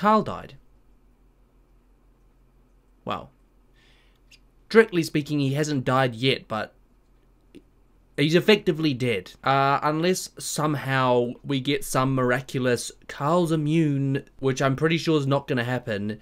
Carl died. Well, strictly speaking, he hasn't died yet, but he's effectively dead. Unless somehow we get some miraculous Carl's immune, which I'm pretty sure is not going to happen.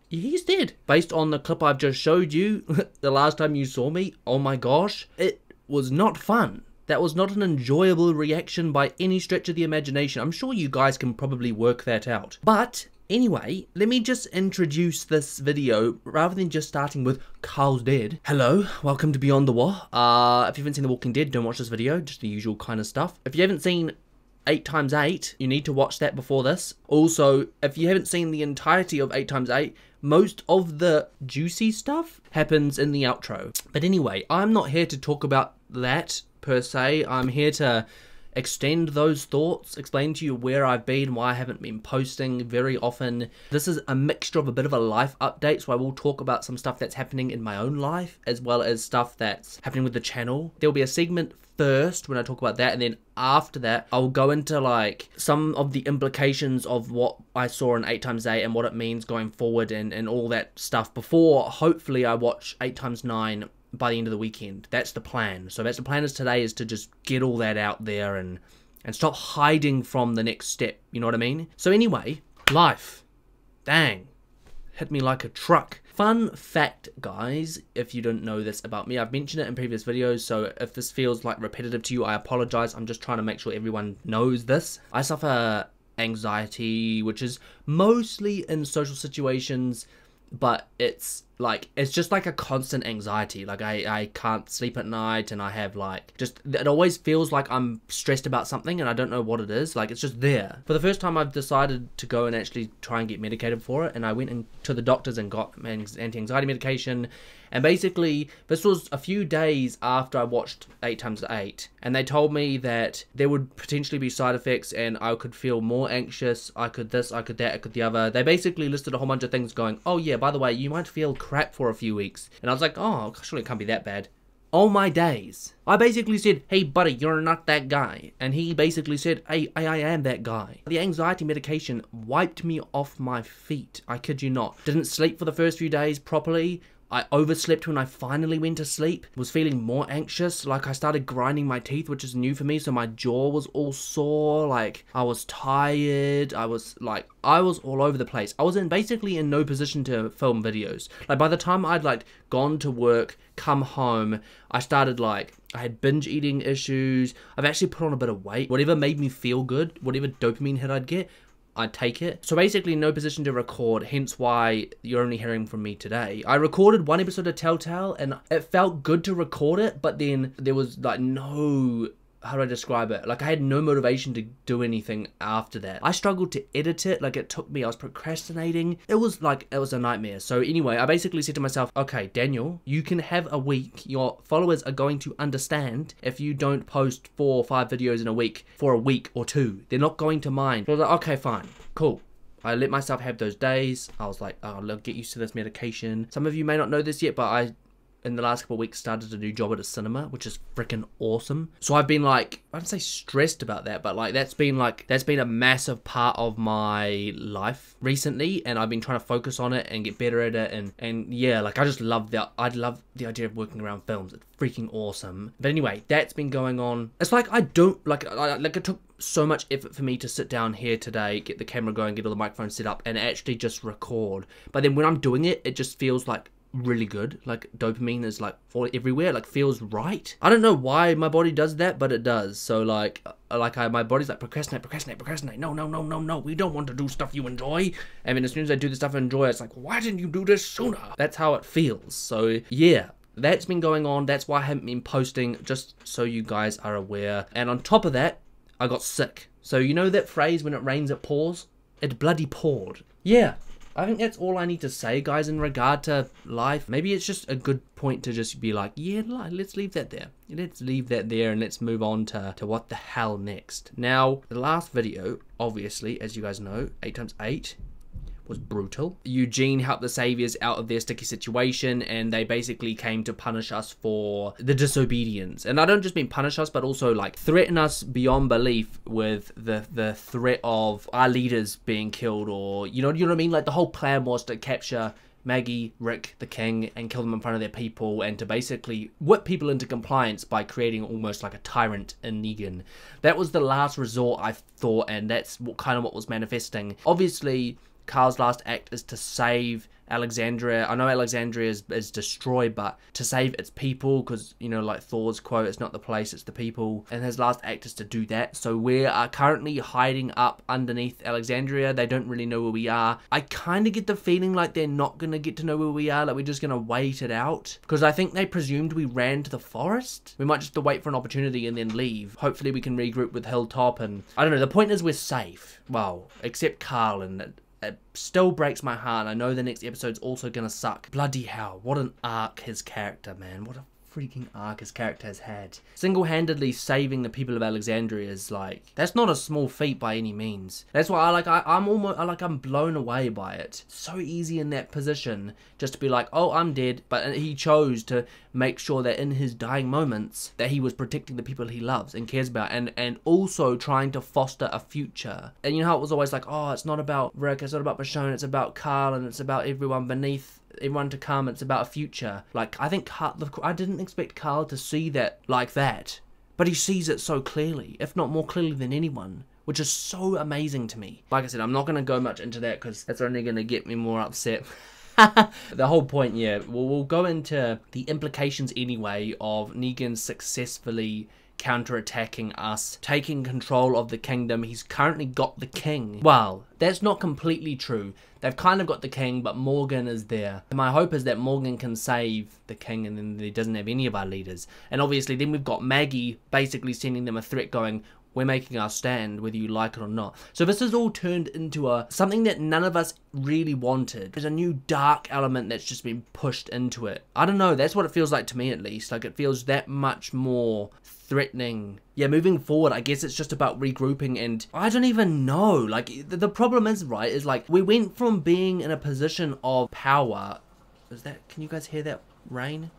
He's dead. Based on the clip I've just showed you, the last time you saw me, oh my gosh, it was not fun. That was not an enjoyable reaction by any stretch of the imagination. I'm sure you guys can probably work that out. But anyway, let me just introduce this video rather than just starting with Carl's dead. Hello, welcome to Beyond the Wall. If you haven't seen The Walking Dead, don't watch this video, just the usual kind of stuff. If you haven't seen 8x8, you need to watch that before this. Also, if you haven't seen the entirety of 8x8, most of the juicy stuff happens in the outro. But anyway, I'm not here to talk about that per se. I'm here to extend those thoughts, explain to you where I've been, why I haven't been posting very often. This is a mixture of a bit of a life update, so I will talk about some stuff that's happening in my own life, as well as stuff that's happening with the channel. There'll be a segment first when I talk about that, and then after that I'll go into like some of the implications of what I saw in 8x8 and what it means going forward and all that stuff before hopefully I watch 8x9 by the end of the weekend. That's the plan. So that's the plan is today is to just get all that out there and stop hiding from the next step, you know what I mean? So anyway, life. Dang. Hit me like a truck. Fun fact, guys, if you don't know this about me, I've mentioned it in previous videos, so if this feels like repetitive to you, I apologize. I'm just trying to make sure everyone knows this. I suffer anxiety, which is mostly in social situations, but it's just like a constant anxiety. Like I can't sleep at night, and I have like just, it always feels like I'm stressed about something and I don't know what it is. Like it's just there. For the first time I've decided to go and actually try and get medicated for it, and I went into the doctors and got anti-anxiety medication. And basically this was a few days after I watched 8x8, and they told me that there would potentially be side effects and I could feel more anxious, I could this, I could that, I could the other. They basically listed a whole bunch of things going, oh yeah, by the way, you might feel crap for a few weeks. And I was like, oh, surely it can't be that bad. Oh my days. I basically said, hey buddy, you're not that guy. And he basically said, hey, I am that guy. The anxiety medication wiped me off my feet. I kid you not. Didn't sleep for the first few days properly. I overslept when I finally went to sleep. Was feeling more anxious. Like I started grinding my teeth, which is new for me. So my jaw was all sore. Like I was tired. I was all over the place. I was basically in no position to film videos. Like by the time I'd like gone to work, come home, I started like, I had binge eating issues. I've actually put on a bit of weight. Whatever made me feel good, whatever dopamine hit I'd get, I'd take it. So basically no position to record, hence why you're only hearing from me today. I recorded one episode of Telltale and it felt good to record it, but then there was like no, how do I describe it? Like I had no motivation to do anything after that. I struggled to edit it, like it took me, I was procrastinating. It was a nightmare. So anyway, I basically said to myself, okay, Daniel, you can have a week. Your followers are going to understand if you don't post 4 or 5 videos in a week for a week or 2. They're not going to mind. So I was like, okay, fine, cool. I let myself have those days. I was like, oh, look, get used to this medication. Some of you may not know this yet, but I in the last couple of weeks started a new job at a cinema, which is freaking awesome. So I've been like, I don't say stressed about that, but like that's been a massive part of my life recently, and I've been trying to focus on it and get better at it, and yeah, like I love the idea of working around films. It's freaking awesome. But anyway, that's been going on. It's like I don't like it took so much effort for me to sit down here today, get the camera going, get all the microphones set up, and actually just record. But then when I'm doing it, it just feels like really good. Like dopamine is like all everywhere, like feels right. I don't know why my body does that, but it does. So like my body's like procrastinate. No, we don't want to do stuff you enjoy. And then as soon as I do the stuff I enjoy, it's like, why didn't you do this sooner? That's how it feels. So yeah, that's been going on. That's why I haven't been posting, just so you guys are aware. And on top of that, I got sick. So you know that phrase, when it rains it pours? It bloody poured. Yeah, I think that's all I need to say, guys, in regard to life. Maybe it's just a good point to just be like, yeah, let's leave that there. Let's leave that there and let's move on to what the hell next. Now, the last video, obviously, as you guys know, 8x8, was brutal. Eugene helped the Saviors out of their sticky situation, and they basically came to punish us for the disobedience. And I don't just mean punish us, but also like threaten us beyond belief with the threat of our leaders being killed, or you know what I mean? Like the whole plan was to capture Maggie, Rick, the king, and kill them in front of their people, and to basically whip people into compliance by creating almost like a tyrant in Negan. That was the last resort, I thought, and that's kind of what was manifesting. Obviously, Carl's last act is to save Alexandria. I know Alexandria is destroyed, but to save its people, because, you know, like Thor's quote, it's not the place, it's the people. And his last act is to do that. So we are currently hiding up underneath Alexandria. They don't really know where we are. I kind of get the feeling like they're not going to get to know where we are. Like, we're just going to wait it out. Because I think they presumed we ran to the forest. We might just have to wait for an opportunity and then leave. Hopefully we can regroup with Hilltop, and I don't know. The point is we're safe. Well, except Carl, and it still breaks my heart. I know the next episode's also gonna suck. Bloody hell, what an arc his character, man. What a freaking arc his character has had. Single-handedly saving the people of Alexandria is like, that's not a small feat by any means. That's why I'm blown away by it. So easy in that position just to be like, oh, I'm dead. But he chose to make sure that in his dying moments that he was protecting the people he loves and cares about, and also trying to foster a future. And you know how it was always like, oh, it's not about Rick, it's not about Michonne, it's about Carl, and it's about everyone beneath, everyone to come, it's about a future. Like, I think I didn't expect Carl to see that like that, but he sees it so clearly, if not more clearly than anyone, which is so amazing to me. Like I said, I'm not going to go much into that because that's only going to get me more upset. The whole point, yeah, we'll go into the implications anyway of Negan successfully counterattacking us, taking control of the kingdom. He's currently got the king. Well, that's not completely true. They've kind of got the king, but Morgan is there. And my hope is that Morgan can save the king, and then he doesn't have any of our leaders. And obviously then we've got Maggie basically sending them a threat going, we're making our stand whether you like it or not. So this has all turned into something that none of us really wanted. There's a new dark element that's just been pushed into it. I don't know, that's what it feels like to me at least. Like, it feels that much more threatening. Yeah, moving forward, I guess it's just about regrouping, and I don't even know. Like, the problem is, right, is like, we went from being in a position of power. Can you guys hear that rain?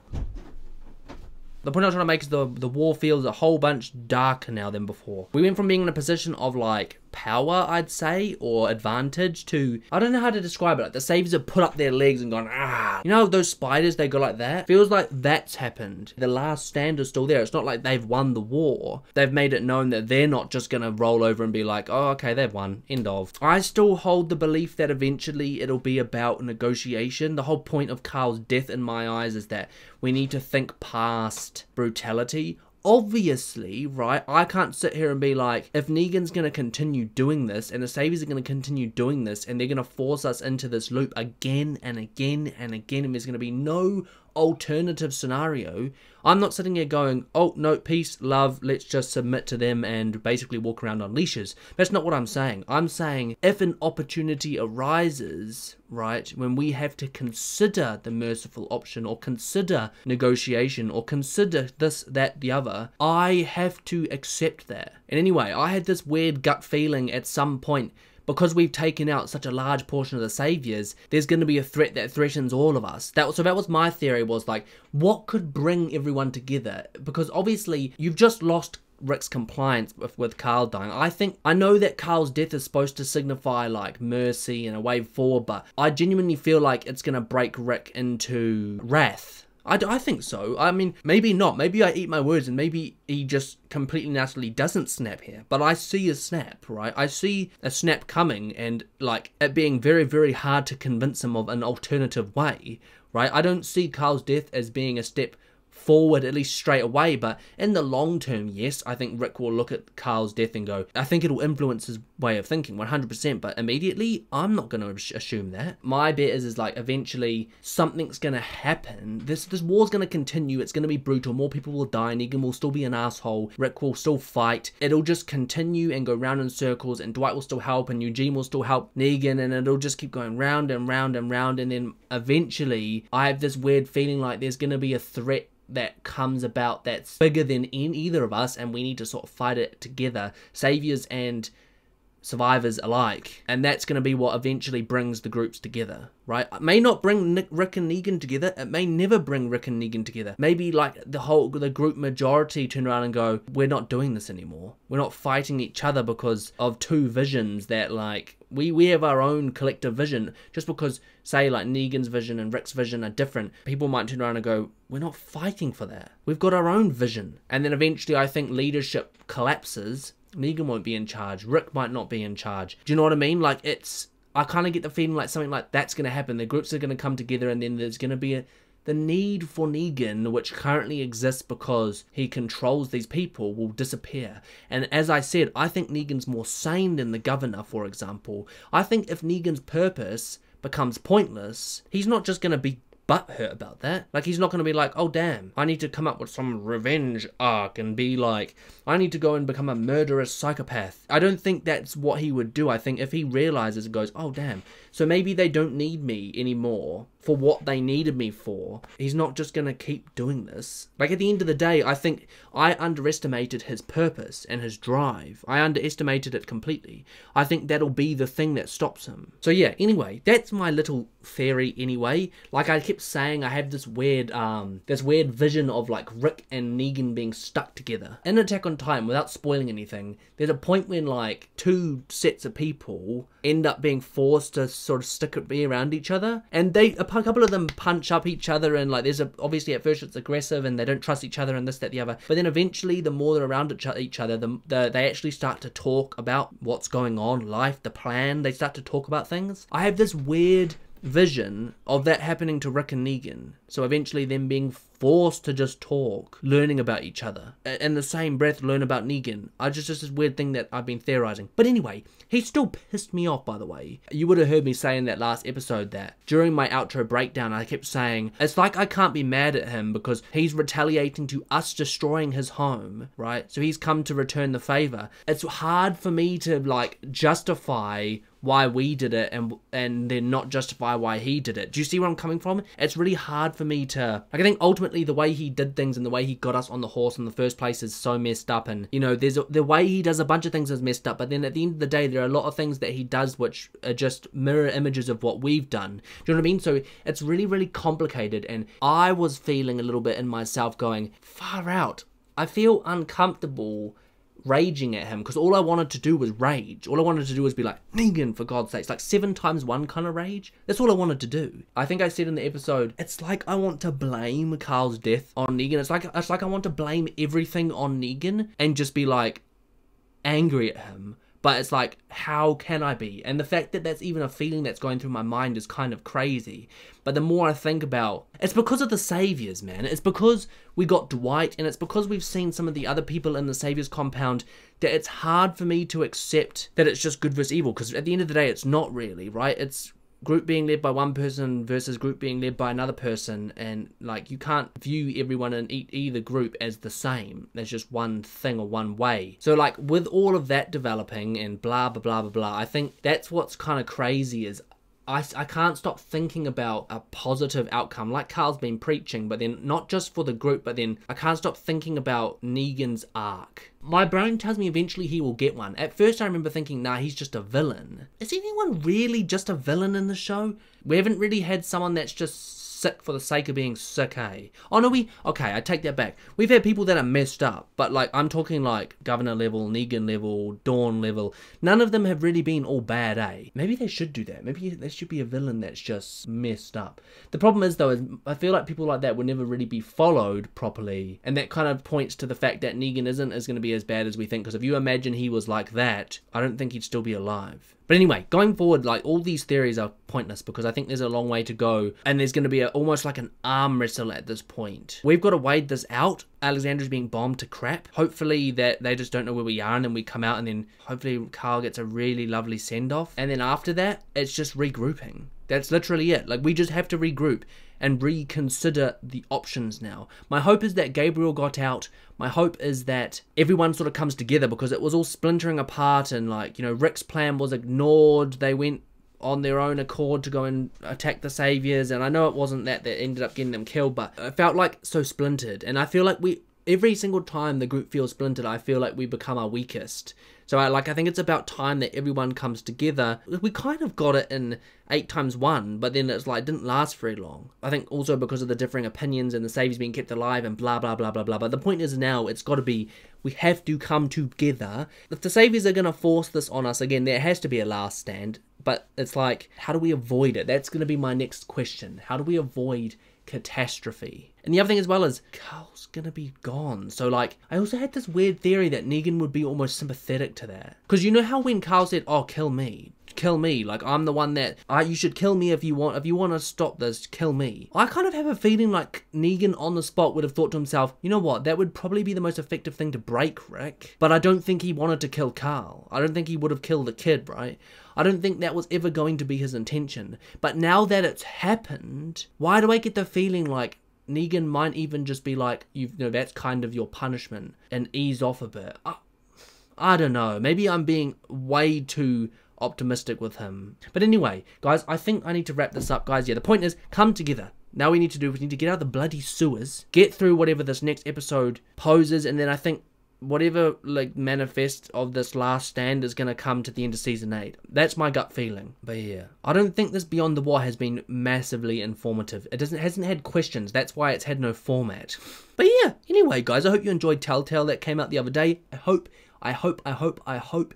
The point I'm trying to make is the war feels a whole bunch darker now than before. We went from being in a position of like power, I'd say, or advantage, to, I don't know how to describe it, like the Saviors have put up their legs and gone, ah. You know those spiders, they go like that? Feels like that's happened. The last stand is still there. It's not like they've won the war. They've made it known that they're not just gonna roll over and be like, oh, okay, they've won, end of. I still hold the belief that eventually it'll be about negotiation. The whole point of Carl's death in my eyes is that we need to think past brutality. Obviously, right, I can't sit here and be like, if Negan's going to continue doing this, and the Saviors are going to continue doing this, and they're going to force us into this loop again and again and again, and there's going to be no alternative scenario, I'm not sitting here going, oh, no, peace, love, let's just submit to them and basically walk around on leashes. That's not what I'm saying. I'm saying if an opportunity arises, right, when we have to consider the merciful option, or consider negotiation, or consider this, that, the other, I have to accept that. And anyway, I had this weird gut feeling at some point, because we've taken out such a large portion of the Saviors, there's going to be a threat that threatens all of us. So that was my theory, was like, what could bring everyone together? Because obviously, you've just lost Rick's compliance with Carl dying. I know that Carl's death is supposed to signify like mercy and a way forward, but I genuinely feel like it's going to break Rick into wrath. I think so. I mean, maybe not. Maybe I eat my words and maybe he just completely naturally doesn't snap here. But I see a snap, right? I see a snap coming, and like it being very, very hard to convince him of an alternative way, right? I don't see Carl's death as being a step forward, at least straight away, but in the long term, yes, I think Rick will look at Carl's death and go, I think it'll influence his way of thinking 100%, but immediately I'm not going to assume that. My bet is like eventually something's going to happen. This war's going to continue. It's going to be brutal. More people will die. Negan will still be an asshole. Rick will still fight. It'll just continue and go round in circles, and Dwight will still help, and Eugene will still help Negan, and it'll just keep going round and round and round, and then eventually I have this weird feeling like there's going to be a threat that comes about that's bigger than either of us, and we need to sort of fight it together. Saviors and survivors alike, and that's going to be what eventually brings the groups together, right? It may not bring Rick and Negan together. It may never bring Rick and Negan together. Maybe like the group majority turn around and go, we're not doing this anymore. We're not fighting each other because of two visions that like we have our own collective vision. Just because say like Negan's vision and Rick's vision are different, people might turn around and go, we're not fighting for that. We've got our own vision. And then eventually I think leadership collapses. Negan won't be in charge. Rick might not be in charge. Do you know what I mean? Like I kind of get the feeling like something like that's going to happen. The groups are going to come together, and then there's going to be the need for Negan, which currently exists because he controls these people, will disappear. And as I said, I think Negan's more sane than the governor, for example. I think if Negan's purpose becomes pointless, he's not just going to be butthurt about that. Like, he's not going to be like, oh damn, I need to come up with some revenge arc and be like, I need to go and become a murderous psychopath. I don't think that's what he would do. I think if he realizes and goes, oh damn, so maybe they don't need me anymore for what they needed me for, he's not just going to keep doing this. Like, at the end of the day, I think I underestimated his purpose and his drive. I underestimated it completely. I think that'll be the thing that stops him. So yeah, anyway, that's my little theory anyway. Like I kept saying, I have this weird vision of like Rick and Negan being stuck together. In Attack on Titan, without spoiling anything, there's a point when like two sets of people end up being forced to sort of be around each other, and a couple of them punch up each other, and like obviously at first it's aggressive and they don't trust each other and this, that, the other, but then eventually the more they're around each other, they actually start to talk about what's going on, life, the plan. They start to talk about things. I have this weird vision of that happening to Rick and Negan, so eventually them being forced to just talk, learning about each other, in the same breath learn about Negan. Just this weird thing that I've been theorizing. But anyway, he still pissed me off, by the way. You would have heard me say in that last episode that during my outro breakdown I kept saying, it's like I can't be mad at him because he's retaliating to us destroying his home, right? So he's come to return the favor. It's hard for me to like justify why we did it and then not justify why he did it. Do you see where I'm coming from? It's really hard for me to, like, I think ultimately the way he did things and the way he got us on the horse in the first place is so messed up, and you know, the way he does a bunch of things is messed up, but then at the end of the day there are a lot of things that he does which are just mirror images of what we've done. Do you know what I mean? So it's really, really complicated, and I was feeling a little bit in myself going, far out. I feel uncomfortable raging at him because all I wanted to do was rage. All I wanted to do was be like, Negan, for God's sakes, like 7 times 1 kind of rage. That's all I wanted to do. I think I said in the episode, it's like I want to blame Carl's death on Negan. It's like I want to blame everything on Negan and just be like angry at him. But it's like, how can I be? And the fact that that's even a feeling that's going through my mind is kind of crazy. But the more I think about, it's because of the Saviors, man. It's because we got Dwight, and it's because we've seen some of the other people in the Saviors compound that it's hard for me to accept that it's just good versus evil. Because at the end of the day, it's not really, right? It's group being led by one person versus group being led by another person, and like you can't view everyone in either group as the same. There's just one thing or one way. So like with all of that developing and blah blah blah blah blah, I think that's what's kind of crazy is I can't stop thinking about a positive outcome like Carl's been preaching, but then not just for the group, but then I can't stop thinking about Negan's arc. My brain tells me eventually he will get one. At first I remember thinking, nah, he's just a villain. Is anyone really just a villain in the show? We haven't really had someone that's just sick for the sake of being sick, eh? Oh no, okay, I take that back. We've had people that are messed up, but like, I'm talking like Governor level, Negan level, Dawn level. None of them have really been all bad, eh? Maybe they should do that. Maybe there should be a villain that's just messed up. The problem is though, is I feel like people like that would never really be followed properly, and that kind of points to the fact that Negan isn't going to be as bad as we think, because if you imagine he was like that, I don't think he'd still be alive. But anyway, going forward, like, all these theories are pointless because I think there's a long way to go, and there's going to be almost like an arm wrestle at this point. We've got to wade this out. Alexandra's being bombed to crap. Hopefully that they just don't know where we are, and then we come out, and then hopefully Carl gets a really lovely send-off. And then after that, it's just regrouping. That's literally it. Like, we just have to regroup and reconsider the options now. My hope is that Gabriel got out. My hope is that everyone sort of comes together, because it was all splintering apart, and like, you know, Rick's plan was ignored. They went on their own accord to go and attack the Saviors, and I know it wasn't that ended up getting them killed, but it felt like so splintered, and I feel like every single time the group feels splintered, I feel like we become our weakest. So I think it's about time that everyone comes together. We kind of got it in 8x1, but then it's like, didn't last very long. I think also because of the differing opinions and the Saviors being kept alive and blah, blah, blah, blah, blah. But the point is now, it's got to be, we have to come together. If the Saviors are going to force this on us, again, there has to be a last stand. But it's like, how do we avoid it? That's going to be my next question. How do we avoid catastrophe? And the other thing as well is, Carl's gonna be gone. So like, I also had this weird theory that Negan would be almost sympathetic to that. Because you know how when Carl said, oh, kill me, like I'm the one that, you should kill me if you want to stop this, kill me. I kind of have a feeling like Negan on the spot would have thought to himself, you know what, that would probably be the most effective thing to break Rick. But I don't think he wanted to kill Carl. I don't think he would have killed the kid, right? I don't think that was ever going to be his intention. But now that it's happened, why do I get the feeling like Negan might even just be like, you know, that's kind of your punishment, and ease off a bit. I don't know. Maybe I'm being way too optimistic with him. But anyway, guys, I think I need to wrap this up, guys. Yeah, the point is, come together. Now we need to get out of the bloody sewers, get through whatever this next episode poses, and then I think whatever like manifest of this last stand is going to come to the end of season 8. That's my gut feeling. But yeah, I don't think this Beyond the War has been massively informative. It hasn't had questions. That's why it's had no format. But yeah, anyway guys, I hope you enjoyed Telltale that came out the other day. I hope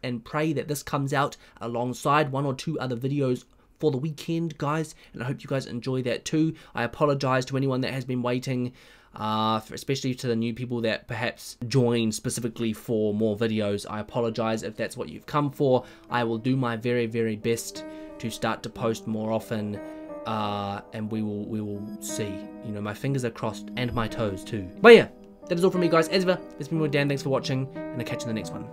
and pray that this comes out alongside 1 or 2 other videos for the weekend, guys, and I hope you guys enjoy that too. I apologize to anyone that has been waiting, especially to the new people that perhaps join specifically for more videos. I apologize if that's what you've come for. I will do my very, very best to start to post more often, and we will see. You know, my fingers are crossed and my toes too. But yeah, that is all from me, guys. As ever, this has been Dan. Thanks for watching, and I'll catch you in the next one.